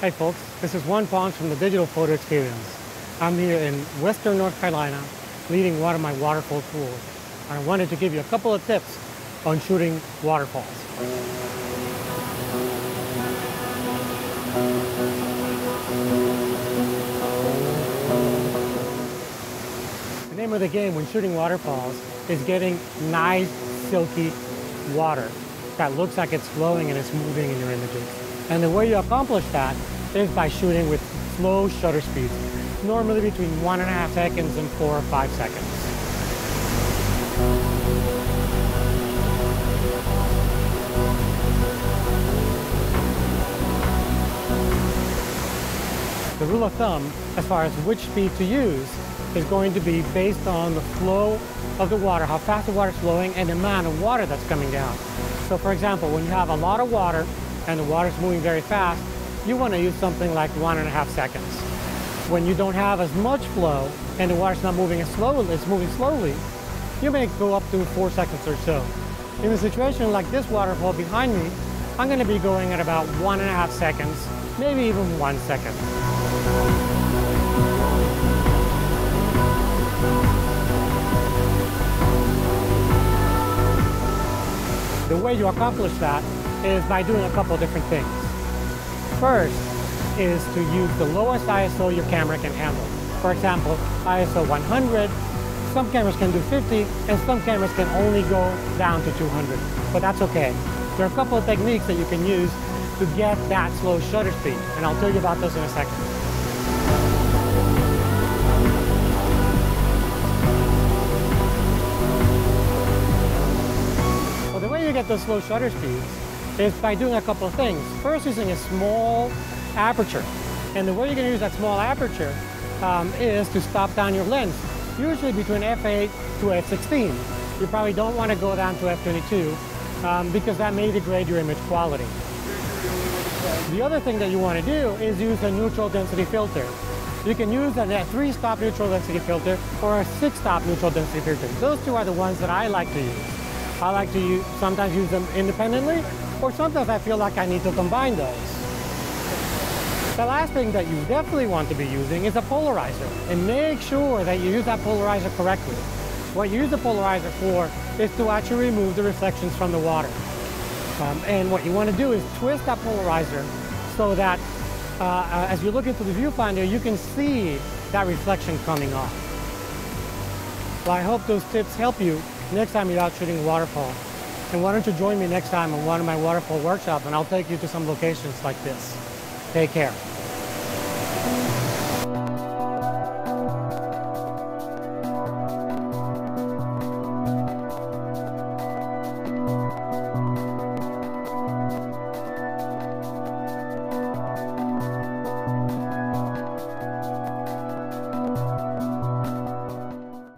Hi folks, this is Juan from the Digital Photo Experience. I'm here in Western North Carolina leading one of my waterfall tours. And I wanted to give you a couple of tips on shooting waterfalls. The name of the game when shooting waterfalls is getting nice, silky water that looks like it's flowing and it's moving in your images. And the way you accomplish that is by shooting with slow shutter speeds, normally between 1.5 seconds and 4 or 5 seconds. The rule of thumb, as far as which speed to use, is going to be based on the flow of the water, how fast the water is flowing, and the amount of water that's coming down. So for example, when you have a lot of water and the water is moving very fast, you want to use something like 1.5 seconds. When you don't have as much flow and the water's not moving as slowly, it's moving slowly, you may go up to 4 seconds or so. In a situation like this waterfall behind me, I'm going to be going at about 1.5 seconds, maybe even 1 second. The way you accomplish that is by doing a couple of different things. First is to use the lowest ISO your camera can handle. For example, ISO 100, some cameras can do 50, and some cameras can only go down to 200, but that's okay. There are a couple of techniques that you can use to get that slow shutter speed, and I'll tell you about those in a second. Well, the way you get those slow shutter speeds is by doing a couple of things. First, using a small aperture. And the way you're going to use that small aperture is to stop down your lens, usually between f8 to f16. You probably don't want to go down to f22 because that may degrade your image quality. The other thing that you want to do is use a neutral density filter. You can use a 3-stop neutral density filter or a 6-stop neutral density filter. Those two are the ones that I like to use. I like to sometimes use them independently, or sometimes I feel like I need to combine those. The last thing that you definitely want to be using is a polarizer, and make sure that you use that polarizer correctly. What you use the polarizer for is to actually remove the reflections from the water. And what you want to do is twist that polarizer so that as you look into the viewfinder, you can see that reflection coming off. Well, I hope those tips help you next time you're out shooting a waterfall. And why don't you join me next time on one of my waterfall workshops, and I'll take you to some locations like this. Take care.